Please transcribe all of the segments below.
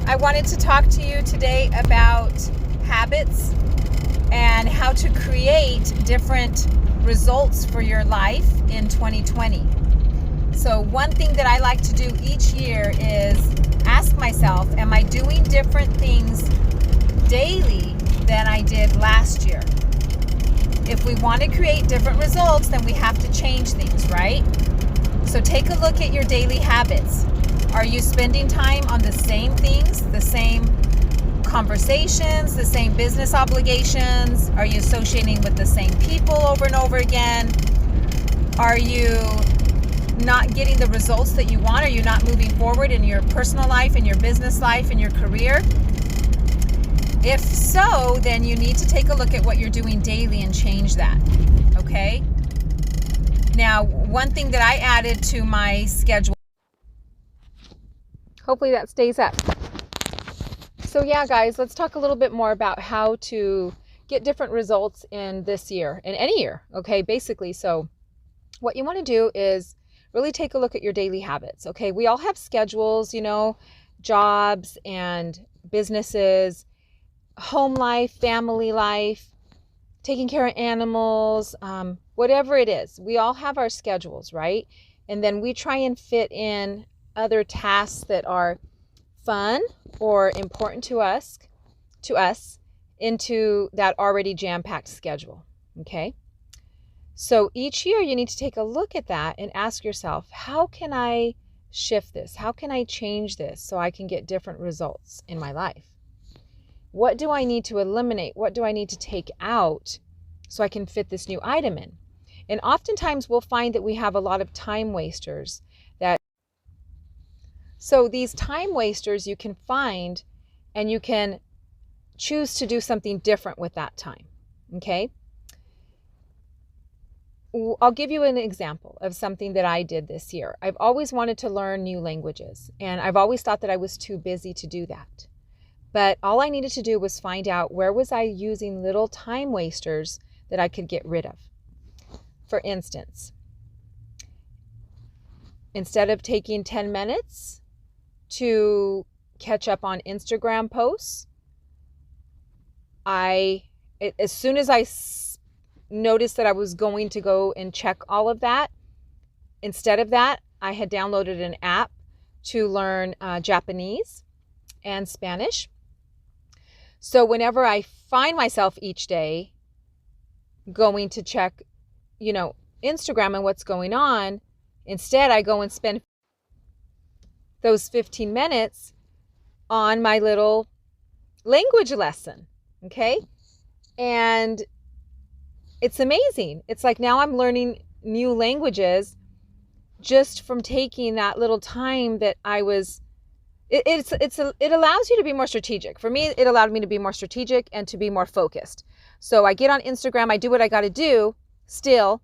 I wanted to talk to you today about habits and how to create different results for your life in 2020. So one thing that I like to do each year is ask myself, am I doing different things daily than I did last year? If we want to create different results, then we have to change things, right? So take a look at your daily habits. Are you spending time on the same things, the same conversations, the same business obligations? Are you associating with the same people over and over again? Are you not getting the results that you want? Are you not moving forward in your personal life, in your business life, in your career? If so, then you need to take a look at what you're doing daily and change that, okay? Now, one thing that I added to my schedule, hopefully that stays up. So yeah, guys, let's talk a little bit more about how to get different results in this year, in any year, okay, basically. So what you want to do is really take a look at your daily habits, okay? We all have schedules, jobs and businesses, home life, family life, taking care of animals, whatever it is. We all have our schedules, right? And then we try and fit in other tasks that are fun or important to us into that already jam-packed schedule, okay? So each year you need to take a look at that and ask yourself, how can I shift this? How can I change this so I can get different results in my life? What do I need to eliminate? What do I need to take out so I can fit this new item in? And oftentimes we'll find that we have a lot of time wasters. So these time wasters you can find and you can choose to do something different with that time, okay? I'll give you an example of something that I did this year. I've always wanted to learn new languages, and I've always thought that I was too busy to do that. But all I needed to do was find out where was I using little time wasters that I could get rid of. For instance, instead of taking 10 minutes to catch up on Instagram posts, as soon as I noticed that I was going to go and check all of that, instead of that, I had downloaded an app to learn Japanese and Spanish. So whenever I find myself each day going to check, Instagram and what's going on, instead I go and spend those 15 minutes on my little language lesson, okay? And it's amazing. It's like now I'm learning new languages just from taking that little time that I was. It allows you to be more strategic. For me, it allowed me to be more strategic and to be more focused. So I get on Instagram, I do what I got to do still,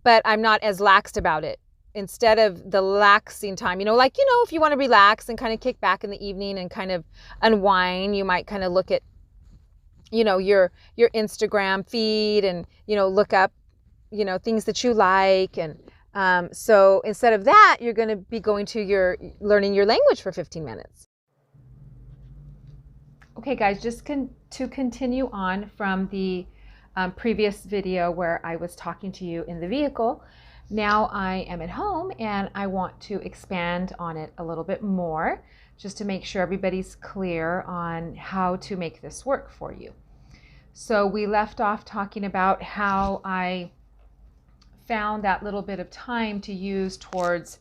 but I'm not as laxed about it. Instead of the laxing time, if you want to relax and kind of kick back in the evening and kind of unwind, you might kind of look at, your Instagram feed and, look up, things that you like. And so instead of that, you're going to be going to learning your language for 15 minutes. Okay, guys, just to continue on from the previous video where I was talking to you in the vehicle. Now I am at home and I want to expand on it a little bit more just to make sure everybody's clear on how to make this work for you. So we left off talking about how I found that little bit of time to use towards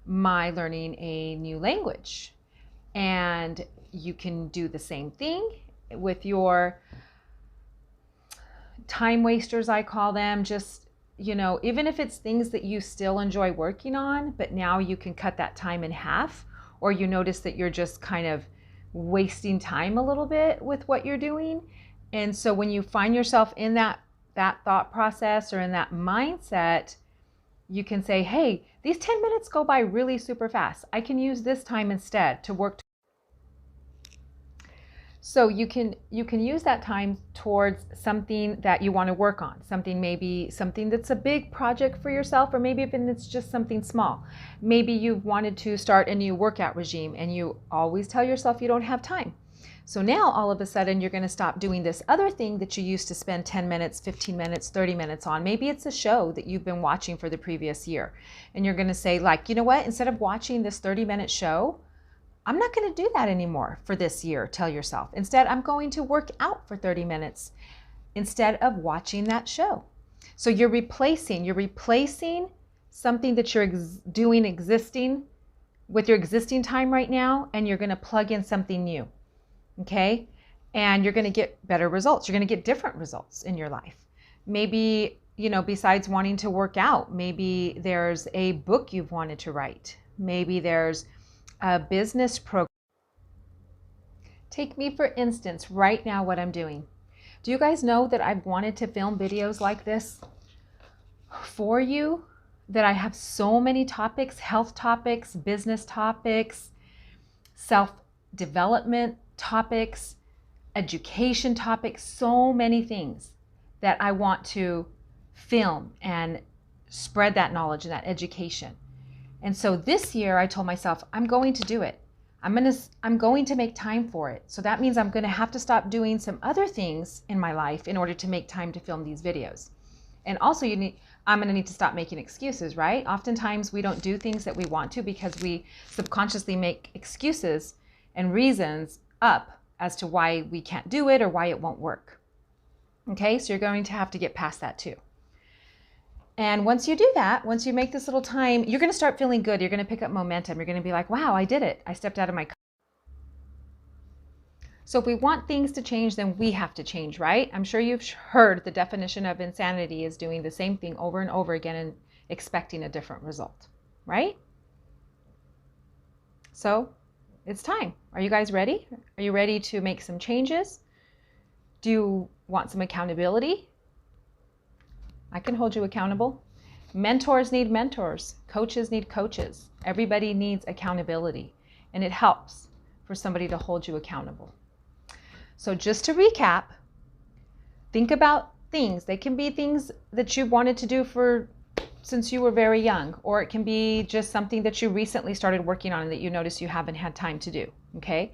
my learning a new language. And you can do the same thing with your time wasters, I call them. Just, even if it's things that you still enjoy working on, but now you can cut that time in half, or you notice that you're just kind of wasting time a little bit with what you're doing. And so when you find yourself in that thought process or in that mindset, you can say, hey, these 10 minutes go by really super fast. I can use this time instead to work. So you can use that time towards something that you want to work on, maybe something that's a big project for yourself, or maybe even it's just something small. Maybe you've wanted to start a new workout regime and you always tell yourself you don't have time. So now all of a sudden you're going to stop doing this other thing that you used to spend 10 minutes, 15 minutes, 30 minutes on. Maybe it's a show that you've been watching for the previous year. And you're going to say, like, you know what, instead of watching this 30-minute show, I'm not going to do that anymore for this year, tell yourself. Instead, I'm going to work out for 30 minutes instead of watching that show. So you're replacing something that you're doing existing with your existing time right now, and you're going to plug in something new. Okay? And you're going to get better results. You're going to get different results in your life. Maybe, besides wanting to work out, maybe there's a book you've wanted to write. Maybe there's a business program. Take me for instance right now, what I'm doing. Do you guys know that I've wanted to film videos like this for you? That I have so many topics, health topics, business topics, self-development topics, education topics, so many things that I want to film and spread that knowledge and that education. And so this year I told myself, I'm going to do it. I'm going to make time for it. So that means I'm going to have to stop doing some other things in my life in order to make time to film these videos. And also I'm going to need to stop making excuses, right? Oftentimes we don't do things that we want to because we subconsciously make excuses and reasons up as to why we can't do it or why it won't work. Okay, so you're going to have to get past that too. And once you do that, once you make this little time, you're going to start feeling good. You're going to pick up momentum. You're going to be like, wow, I did it. I stepped out of my. So if we want things to change, then we have to change, right? I'm sure you've heard the definition of insanity is doing the same thing over and over again and expecting a different result, right? So it's time. Are you guys ready? Are you ready to make some changes? Do you want some accountability? I can hold you accountable. Mentors need mentors. Coaches need coaches. Everybody needs accountability. And it helps for somebody to hold you accountable. So just to recap, think about things. They can be things that you've wanted to do since you were very young, or it can be just something that you recently started working on and that you notice you haven't had time to do, okay?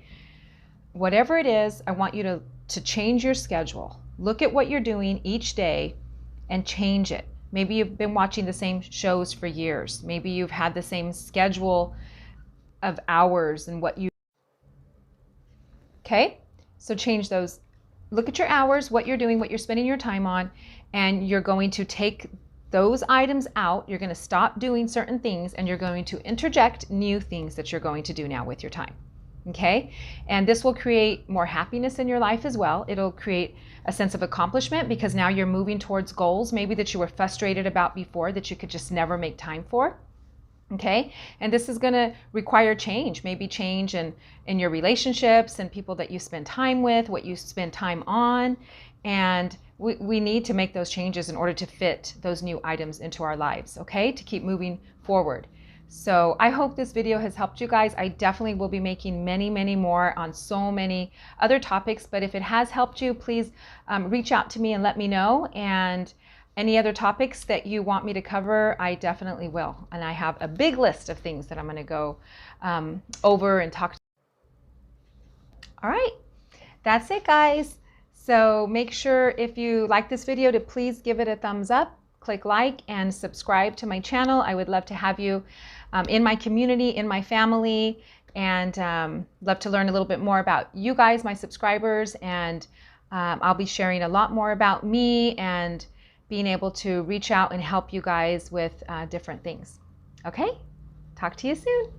Whatever it is, I want you to change your schedule. Look at what you're doing each day and change it. Maybe you've been watching the same shows for years. Maybe you've had the same schedule of hours and okay? So change those. Look at your hours, what you're doing, what you're spending your time on, and you're going to take those items out. You're going to stop doing certain things and you're going to interject new things that you're going to do now with your time. Okay? And this will create more happiness in your life as well. It'll create a sense of accomplishment because now you're moving towards goals maybe that you were frustrated about before that you could just never make time for. Okay? And this is going to require change, maybe change in your relationships and people that you spend time with, what you spend time on. And we need to make those changes in order to fit those new items into our lives, okay? To keep moving forward. So I hope this video has helped you guys. I definitely will be making many, many more on so many other topics, but if it has helped you, please reach out to me and let me know. And any other topics that you want me to cover, I definitely will. And I have a big list of things that I'm going to go over and talk. All right, that's it, guys. So make sure if you like this video to please give it a thumbs up, click like, and subscribe to my channel. I would love to have you in my community, in my family, and love to learn a little bit more about you guys, my subscribers, and I'll be sharing a lot more about me and being able to reach out and help you guys with different things. Okay, talk to you soon.